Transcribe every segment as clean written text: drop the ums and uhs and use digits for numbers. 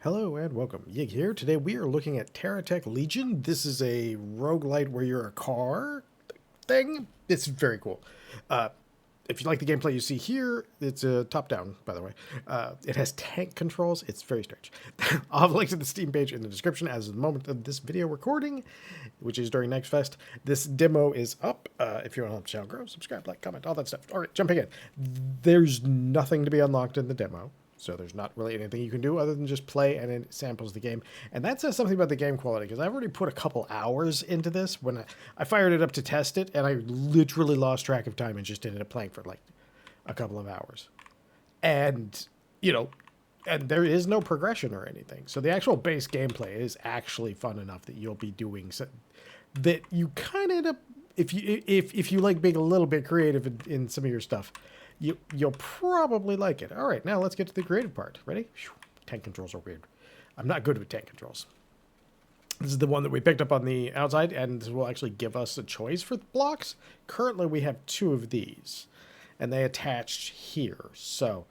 Hello and welcome. Yig here. Today we are looking at TerraTech Legion. This is a roguelite where you're a car thing. It's very cool. If you like the gameplay you see here, it's a top-down, by the way. It has tank controls. It's very strange. I'll have a link to the Steam page in the description as of the moment of this video recording, which is during Next Fest. This demo is up. If you want to help the channel grow, subscribe, like, comment, all that stuff. All right, jumping in. There's nothing to be unlocked in the demo. So there's not really anything you can do other than just play, and it samples the game. And that says something about the game quality, because I've already put a couple hours into this. When I fired it up to test it, and I literally lost track of time and just ended up playing for like a couple of hours. And, and there is no progression or anything. So the actual base gameplay is actually fun enough that you'll be doing so that you kind of end up, if you like being a little bit creative in some of your stuff, you'll probably like it. All right, now let's get to the creative part. Ready? Tank controls are weird. I'm not good with tank controls. This is the one that we picked up on the outside, and this will actually give us a choice for blocks. Currently, we have two of these, and they attached here. So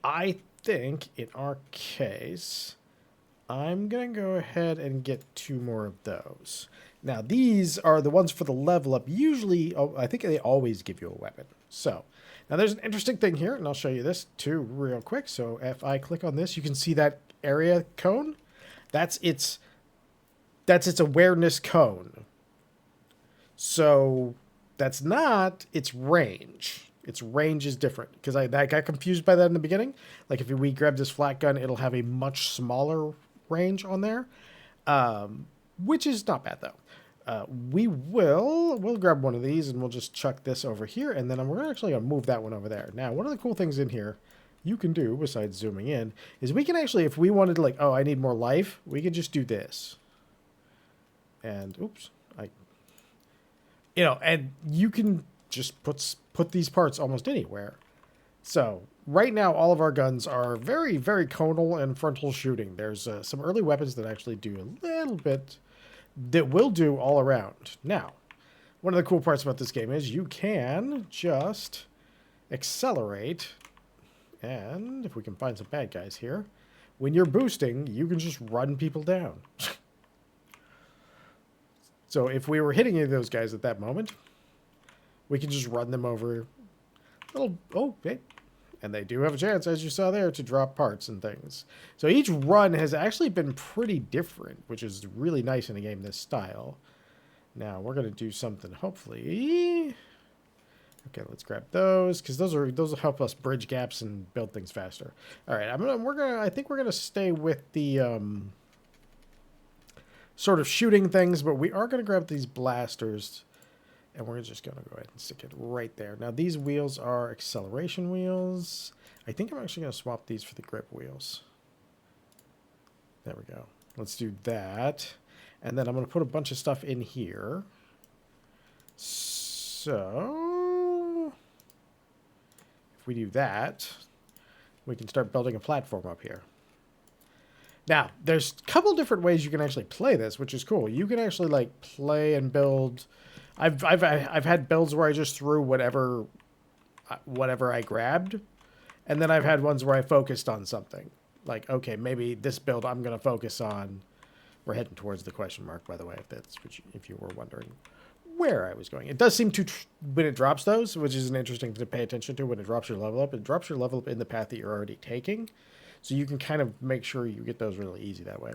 I think, in our case, I'm going to go ahead and get two more of those. Now, these are the ones for the level up. Usually, I think they always give you a weapon. So, now there's an interesting thing here, and I'll show you this too real quick. So if I click on this, you can see that area cone. That's its awareness cone. So that's not its range. Its range is different, because I got confused by that in the beginning. Like if we grab this flat gun, it'll have a much smaller range on there, which is not bad though. We'll grab one of these and we'll just chuck this over here, and then we're actually going to move that one over there. Now, one of the cool things in here you can do, besides zooming in, is we can actually, if we wanted to, like, oh, I need more life, we can just do this. And, oops, and you can just put these parts almost anywhere. So, right now, all of our guns are very, very conal and frontal shooting. There's some early weapons that actually do a little bit that will do all around. Now, one of the cool parts about this game is you can just accelerate, and if we can find some bad guys here, when you're boosting, you can just run people down. So if we were hitting any of those guys at that moment, we can just run them over. Okay. And they do have a chance, as you saw there, to drop parts and things. So each run has actually been pretty different, which is really nice in a game this style. Now, we're going to do something, hopefully. Okay, let's grab those, because those will help us bridge gaps and build things faster. All right, I think we're gonna stay with the sort of shooting things, but we are gonna grab these blasters. And we're just going to go ahead and stick it right there. Now, these wheels are acceleration wheels. I think I'm actually going to swap these for the grip wheels. There we go. Let's do that. And then I'm going to put a bunch of stuff in here. So, if we do that, we can start building a platform up here. Now, there's a couple different ways you can actually play this, which is cool. You can actually, like, play and build. I've had builds where I just threw whatever I grabbed, and then I've had ones where I focused on something. Like, okay, maybe this build I'm going to focus on. We're heading towards the question mark, by the way, if you were wondering where I was going. It does seem to, when it drops those, which is an interesting thing to pay attention to, when it drops your level up, it drops your level up in the path that you're already taking. So you can kind of make sure you get those really easy that way.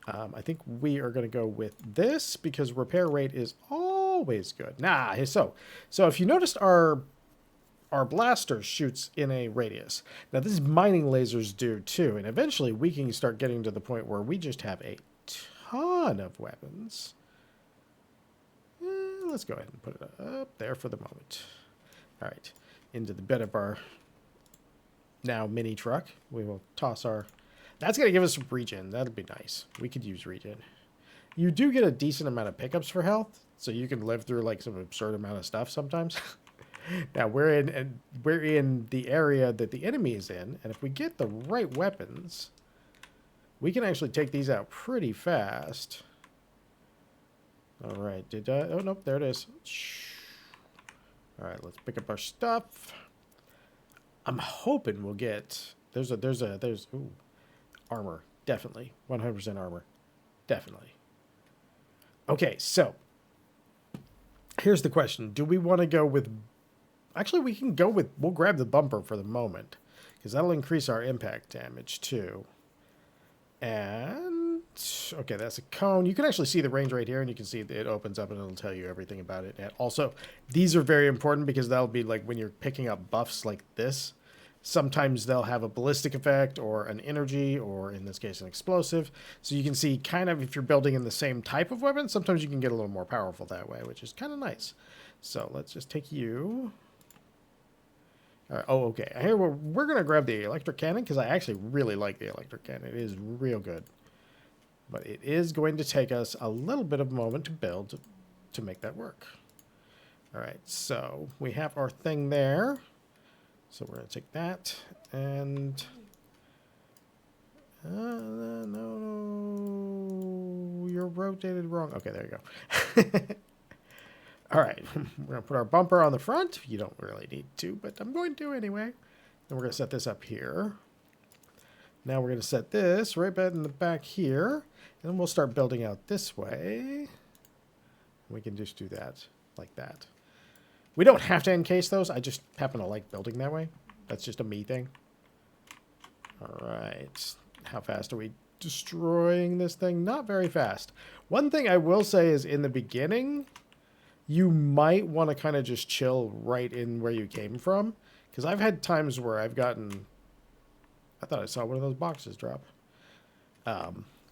I think we are going to go with this, because repair rate is always good. So if you noticed, our blaster shoots in a radius. Now, these mining lasers do too, and eventually we can start getting to the point where we just have a ton of weapons. Let's go ahead and put it up there for the moment. All right, into the bed of our now mini truck. We will toss our... That's going to give us some regen. That'll be nice. We could use regen. You do get a decent amount of pickups for health, so you can live through like some absurd amount of stuff sometimes. Now, we're in the area that the enemy is in, and if we get the right weapons, we can actually take these out pretty fast. All right. Oh, nope. There it is. All right. Let's pick up our stuff. I'm hoping we'll get... There's ooh, armor. Definitely. 100% armor. Definitely. Okay, so here's the question. Do we want to go with... Actually, we can go with... We'll grab the bumper for the moment, because that'll increase our impact damage, too. And... Okay, that's a cone. You can actually see the range right here, and you can see it opens up, and it'll tell you everything about it. And also, these are very important, because that'll be like when you're picking up buffs like this. Sometimes they'll have a ballistic effect, or an energy, or in this case, an explosive. So you can see kind of if you're building in the same type of weapon, sometimes you can get a little more powerful that way, which is kind of nice. So let's just take you... oh, okay. Here we're going to grab the electric cannon because I actually really like the electric cannon. It is real good. But it is going to take us a little bit of a moment to build to make that work. All right, so we have our thing there. So we're going to take that and... no, you're rotated wrong. Okay, there you go. All right, we're going to put our bumper on the front. You don't really need to, but I'm going to anyway. Then we're going to set this up here. Now we're going to set this right back in the back here. And then we'll start building out this way. We can just do that like that. We don't have to encase those. I just happen to like building that way. That's just a me thing. All right. How fast are we destroying this thing? Not very fast. One thing I will say is in the beginning... You might want to kind of just chill right in where you came from. Because I've had times where I've gotten... I thought I saw one of those boxes drop.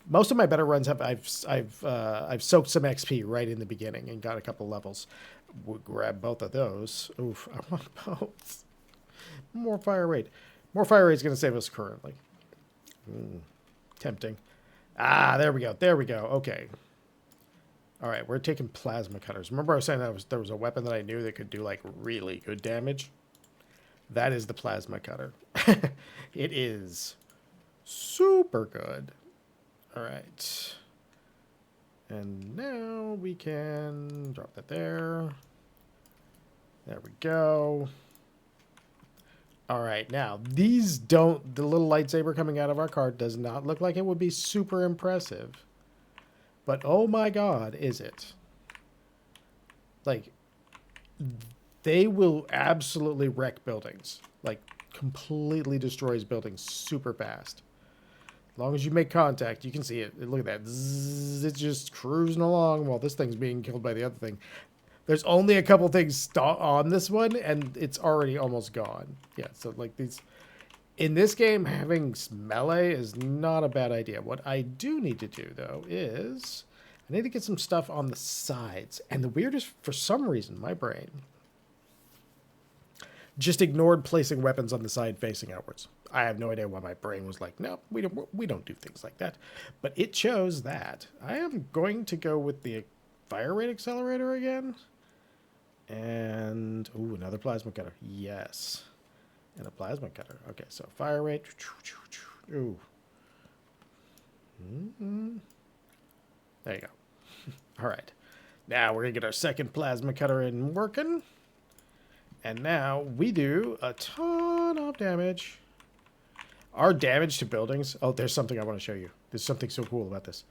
Most of my better runs have... I've soaked some XP right in the beginning and got a couple levels. We'll grab both of those. Oof, I want both. More fire rate. More fire rate is going to save us currently. Tempting. Ah, there we go. There we go. Okay. All right, we're taking plasma cutters. Remember I was saying that there was a weapon that I knew that could do, like, really good damage? That is the plasma cutter. It is super good. All right. And now we can drop that there. There we go. All right, now, these don't... The little lightsaber coming out of our cart does not look like it would be super impressive. But oh my god, is it? Like, they will absolutely wreck buildings. Like, completely destroys buildings super fast. As long as you make contact, you can see it. Look at that. Zzz, it's just cruising along while this thing's being killed by the other thing. There's only a couple things on this one, and it's already almost gone. Yeah, so like these... In this game, having melee is not a bad idea. What I do need to do, though, is I need to get some stuff on the sides. And the weirdest, for some reason, my brain just ignored placing weapons on the side facing outwards. I have no idea why my brain was like, no, we don't do things like that. But it chose that. I am going to go with the fire rate accelerator again. And, ooh, another plasma cutter. Yes. And a plasma cutter. Okay, so fire rate. Ooh. There you go. All right. Now we're going to get our second plasma cutter in working. And now we do a ton of damage. Our damage to buildings. Oh, there's something I want to show you. There's something so cool about this.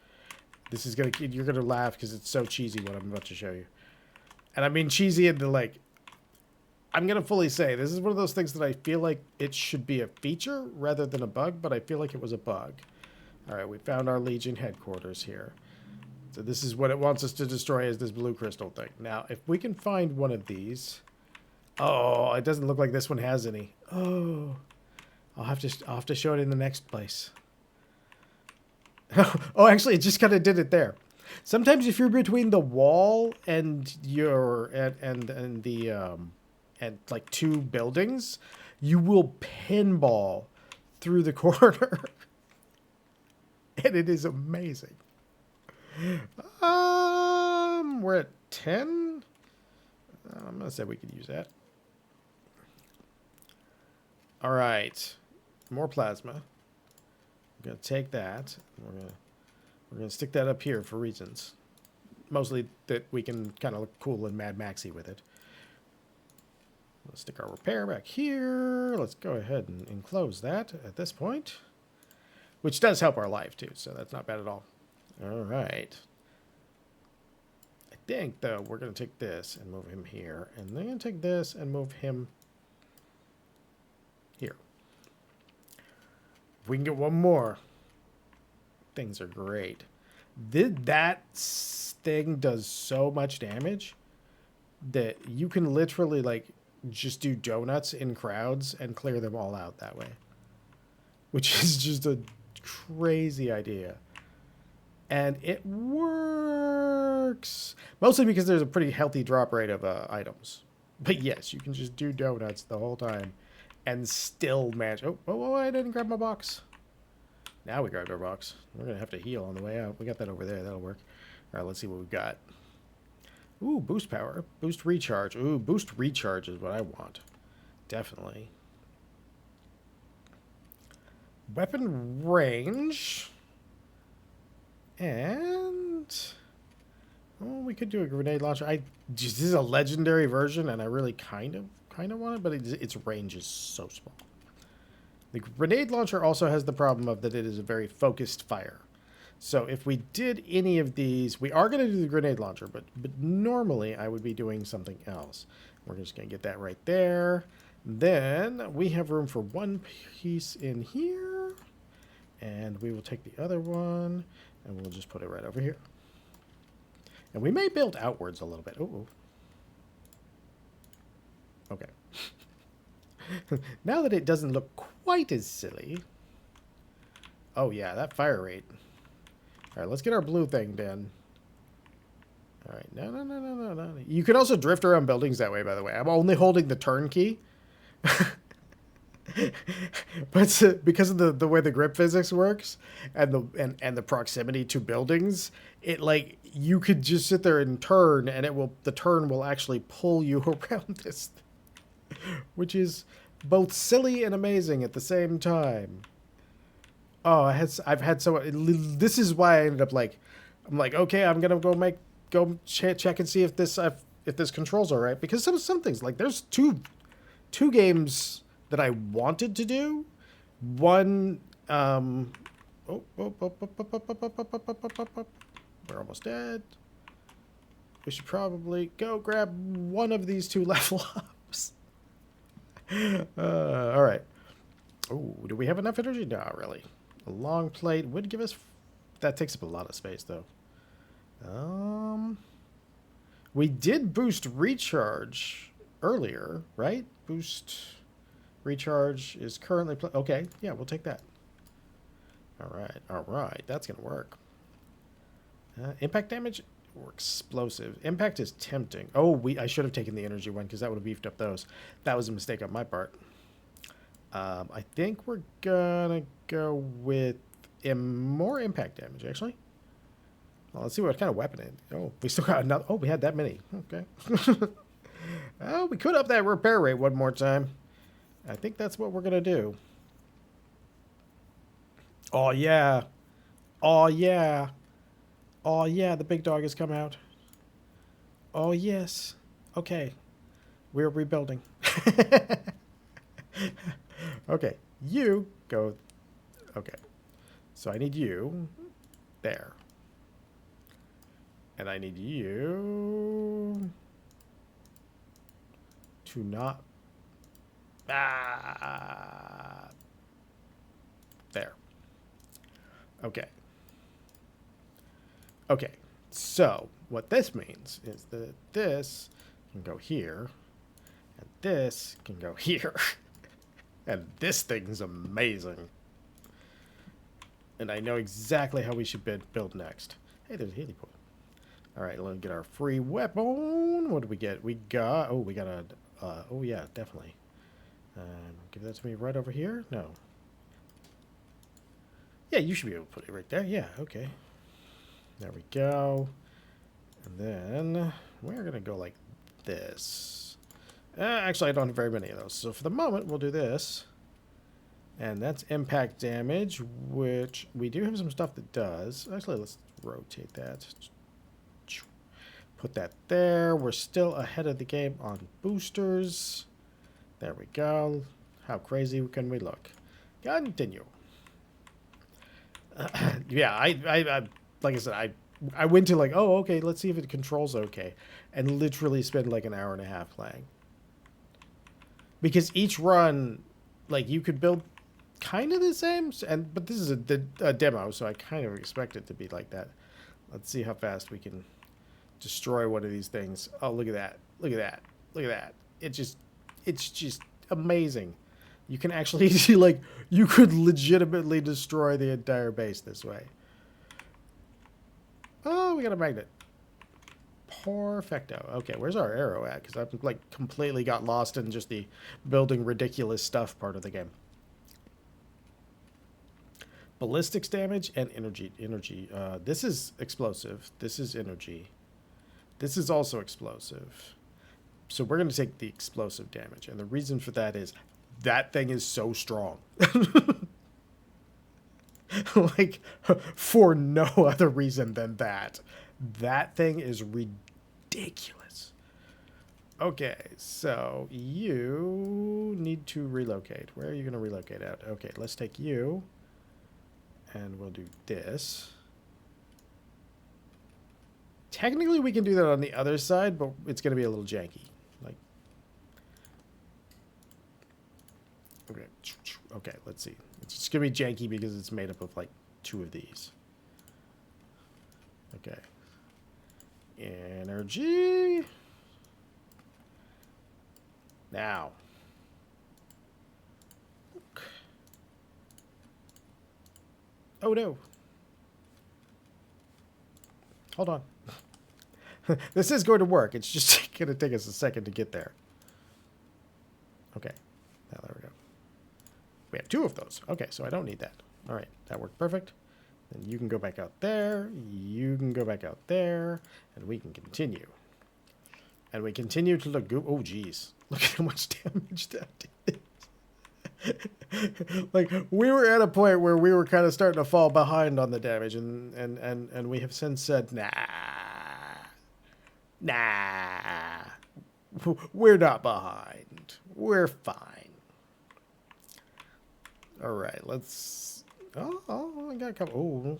This is going to... You're going to laugh because it's so cheesy what I'm about to show you. And I mean cheesy into like... I'm going to fully say, this is one of those things that I feel like it should be a feature rather than a bug, but I feel like it was a bug. All right, we found our Legion headquarters here. So this is what it wants us to destroy, is this blue crystal thing. Now, if we can find one of these... Oh, it doesn't look like this one has any. Oh, I'll have to show it in the next place. Oh, actually, it just kind of did it there. Sometimes if you're between the wall and your and like two buildings, you will pinball through the corner. And it is amazing. We're at 10. I'm gonna say we could use that. All right, more plasma. I'm gonna take that. We're gonna stick that up here for reasons, mostly that we can kind of look cool and Mad Maxy with it. Let's stick our repair back here. Let's go ahead and enclose that at this point. which does help our life too, so that's not bad at all. All right. I think, though, we're going to take this and move him here, and then going to take this and move him here. If we can get one more, things are great. That thing does so much damage that you can literally, like, just do donuts in crowds and clear them all out that way. Which is just a crazy idea. And it works. Mostly because there's a pretty healthy drop rate of items. But yes, you can just do donuts the whole time and still manage. Oh, I didn't grab my box. Now we grabbed our box. We're going to have to heal on the way out. We got that over there. That'll work. All right, let's see what we've got. Ooh, boost power. Boost recharge. Ooh, boost recharge is what I want. Definitely. Weapon range. And... oh, we could do a grenade launcher. This is a legendary version, and I really kind of want it, but its range is so small. The grenade launcher also has the problem of that it is a very focused fire. So if we did any of these, we are going to do the grenade launcher, but normally I would be doing something else. We're just going to get that right there. Then we have room for one piece in here, and we will take the other one, and we'll just put it right over here. And we may build outwards a little bit. Ooh. Okay. Now that it doesn't look quite as silly. Oh, yeah, that fire rate. All right, let's get our blue thing done. All right, no. You can also drift around buildings that way, by the way. I'm only holding the turn key. But because of the way the grip physics works and the proximity to buildings, it like you could just sit there and turn, and the turn will actually pull you around this, which is both silly and amazing at the same time. Oh, I've had so this is why I ended up I'm like, okay, I'm gonna go check and see if this controls all right, because some things, like there's two games that I wanted to do. One, we're almost dead. We should probably go grab one of these two level ups. All right. Oh, do we have enough energy? Not really. A long plate would give us... that takes up a lot of space, though. We did boost recharge earlier, right? Boost recharge is currently... okay, yeah, we'll take that. All right. That's going to work. Impact damage or explosive. Impact is tempting. Oh, I should have taken the energy one because that would have beefed up those. That was a mistake on my part. I think we're gonna go with more impact damage, actually. Well, let's see what kind of weapon it is. Oh, we still got another. Oh, we had that many. Okay. Oh, we could up that repair rate one more time. I think that's what we're gonna do. Oh, yeah. Oh, yeah. Oh, yeah, the big dog has come out. Oh, yes. Okay. We're rebuilding. Okay, you go. Okay, so I need you there, and I need you to not there. Okay, so what this means is that this can go here, and this can go here. And this thing's amazing. And I know exactly how we should build next. Hey, there's a Haley point. All right, let's get our free weapon. What do we get? We got... oh, we got a... oh, yeah, definitely. Give that to me right over here? No. Yeah, you should be able to put it right there. Yeah, okay. There we go. And then we're going to go like this. Actually, I don't have very many of those. So for the moment, we'll do this. And that's impact damage, which we do have some stuff that does. Actually, let's rotate that. Put that there. We're still ahead of the game on boosters. There we go. How crazy can we look? Continue. Yeah, I like I said, I went to like, oh, okay, let's see if it controls okay, and literally spent like an hour and a half playing. Because each run, like you could build kind of the same, and but this is a demo, so I kind of expect it to be like that. Let's see how fast we can destroy one of these things. Oh, look at that! Look at that! Look at that! It's just amazing. You can actually see like you could legitimately destroy the entire base this way. Oh, we got a magnet. Perfecto. Okay, where's our arrow at? Because I've like completely got lost in just the building ridiculous stuff part of the game. Ballistics damage and energy. This is explosive. This is energy. This is also explosive. So we're going to take the explosive damage. And the reason for that is that thing is so strong. Like, for no other reason than that. That thing is ridiculous. Okay, so you need to relocate. Where are you going to relocate at? Okay, let's take you. And we'll do this. Technically, we can do that on the other side, but it's going to be a little janky. Like, okay, let's see. It's just going to be janky because it's made up of like 2 of these. Okay. Energy. Now. Oh no. Hold on. This is going to work. It's just going to take us a second to get there. Okay. Now there we go. We have 2 of those. Okay, so I don't need that. All right, that worked perfect. Then you can go back out there. You can go back out there. And we can continue. And we continue to look good. Oh, geez. Look at how much damage that did. Like, we were at a point where we were kind of starting to fall behind on the damage. And we have since said, nah. Nah. We're not behind. We're fine. All right, let's... Oh, I got a couple... Oh.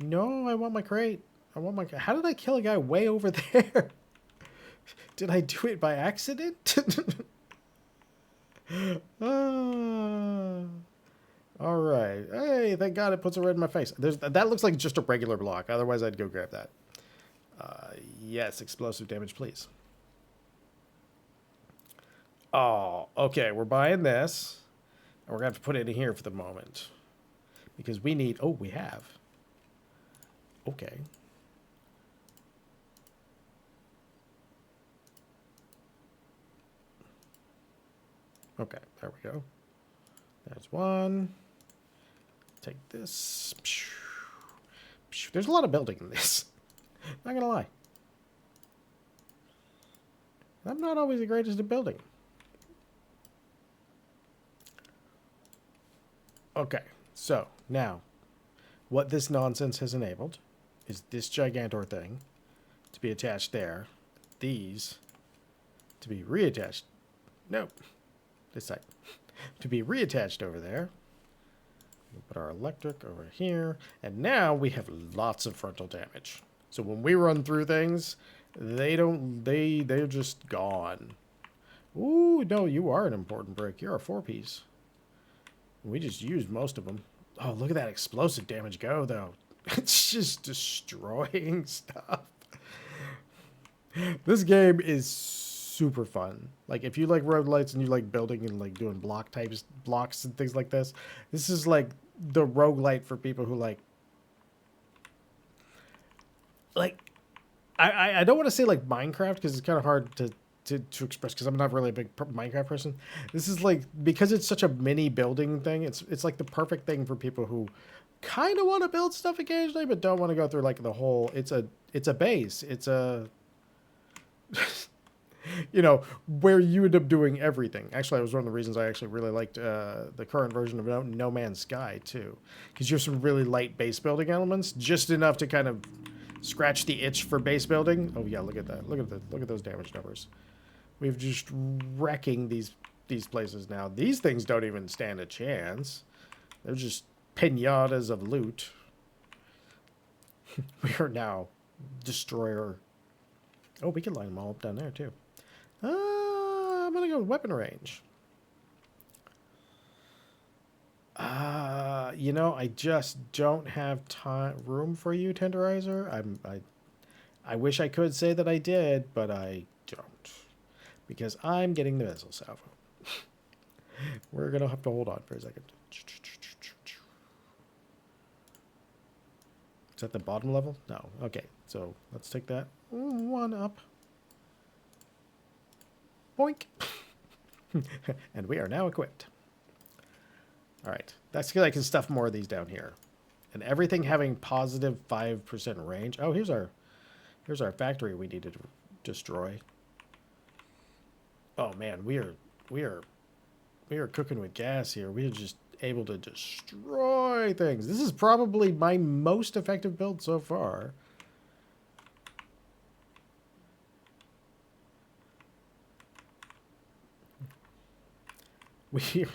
No, I want my crate. I want my... How did I kill a guy way over there? Did I do it by accident? All right. Hey, thank God it puts a red in my face. That looks like just a regular block. Otherwise, I'd go grab that. Yes, explosive damage, please. Oh, okay. We're buying this. And we're going to have to put it in here for the moment. Because we need... Oh, we have. Okay. Okay, there we go. There's one. Take this. There's a lot of building in this. Not going to lie. I'm not always the greatest at building. Okay, so now what this nonsense has enabled is this Gigantor thing to be attached there. These to be reattached. Nope. This side. To be reattached over there. We'll put our electric over here. And now we have lots of frontal damage. So when we run through things, they're just gone. Ooh, no, you are an important brick. You're a 4-piece. We just used most of them. Oh, look at that explosive damage go, though. It's just destroying stuff. This game is super fun. Like, if you like roguelites and you like building and like doing blocks and things like this is like the roguelite for people who like I don't want to say like Minecraft because it's kind of hard to express because I'm not really a big Minecraft person. This is like, because it's such a mini building thing, it's like the perfect thing for people who kind of want to build stuff occasionally but don't want to go through like the whole it's a base. It's a you know, where you end up doing everything. Actually, that was one of the reasons I actually really liked the current version of No Man's Sky too, because you have some really light base building elements, just enough to kind of scratch the itch for base building. Oh yeah, look at that. Look at those damage numbers. We've just wrecking these places now. These things don't even stand a chance. They're just pinatas of loot. We are now destroyer. Oh, we can line them all up down there too. I'm gonna go weapon range. You know, I just don't have room for you, Tenderizer. I wish I could say that I did, but I don't, because I'm getting the missile salvo. We're gonna have to hold on for a second. Is that the bottom level? No. Okay, so let's take that one up. Boink. And we are now equipped. All right, that's because I can stuff more of these down here, and everything having positive 5% range. Oh, here's our factory we need to destroy. Oh man, we are cooking with gas here. We are just able to destroy things. This is probably my most effective build so far. We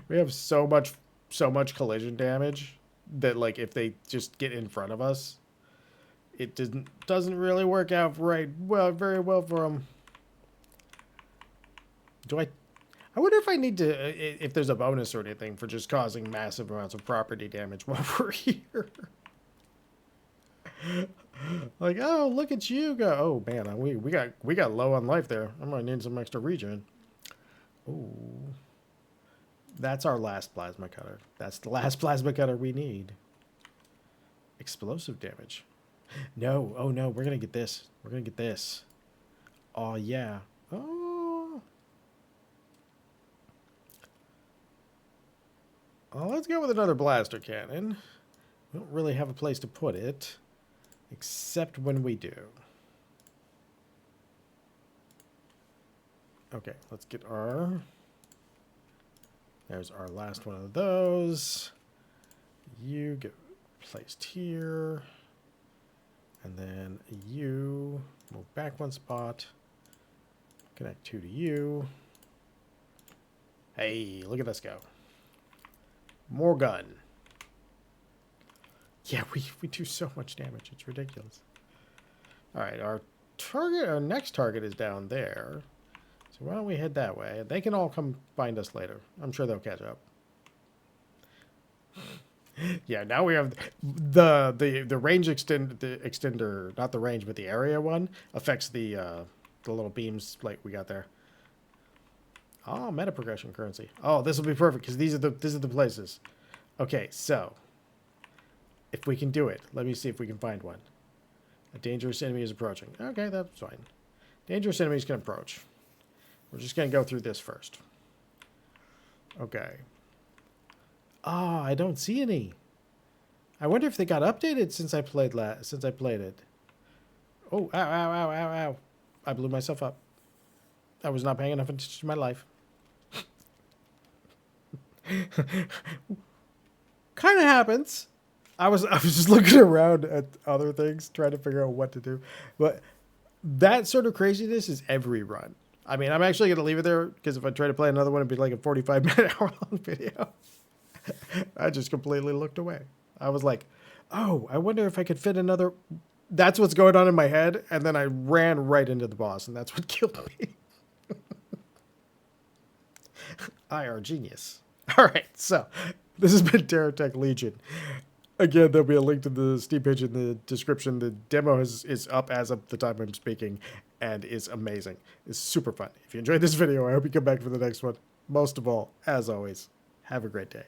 have so much collision damage that, like, if they just get in front of us, it doesn't really work out very well for them. I wonder if I need to, if there's a bonus or anything for just causing massive amounts of property damage while we're here. Like, oh, look at you go. Oh man, we got low on life there. I'm gonna need some extra regen. Ooh. That's our last plasma cutter. That's the last plasma cutter we need. Explosive damage. No, oh no, we're gonna get this. We're gonna get this. Oh yeah. Oh. Well, let's go with another blaster cannon. We don't really have a place to put it, except when we do. Okay, let's get our... There's our last one of those. You get placed here. And then you move back one spot. Connect two to you. Hey, look at us go. More gun. Yeah, we do so much damage. It's ridiculous. All right, our next target is down there. So why don't we head that way? They can all come find us later. I'm sure they'll catch up. Yeah, now we have the range extender, not the range, but the area one affects the little beams like we got there. Oh, meta progression currency. Oh, this will be perfect because these are the places. Okay, so if we can do it, let me see if we can find one. A dangerous enemy is approaching. Okay, that's fine. Dangerous enemies can approach. We're just going to go through this first. Okay. Oh, I don't see any. I wonder if they got updated since I played it. Oh, ow, ow, ow, ow, ow. I blew myself up. I was not paying enough attention to my life. Kind of happens. I was just looking around at other things, trying to figure out what to do. But that sort of craziness is every run. I mean, I'm actually going to leave it there because if I try to play another one, it'd be like a 45-minute hour-long video. I just completely looked away. I was like, oh, I wonder if I could fit another... That's what's going on in my head. And then I ran right into the boss, and that's what killed me. IR genius. All right, so this has been TerraTech Legion. Again, there'll be a link to the Steam page in the description. The demo is up as of the time I'm speaking and is amazing. It's super fun. If you enjoyed this video, I hope you come back for the next one. Most of all, as always, have a great day.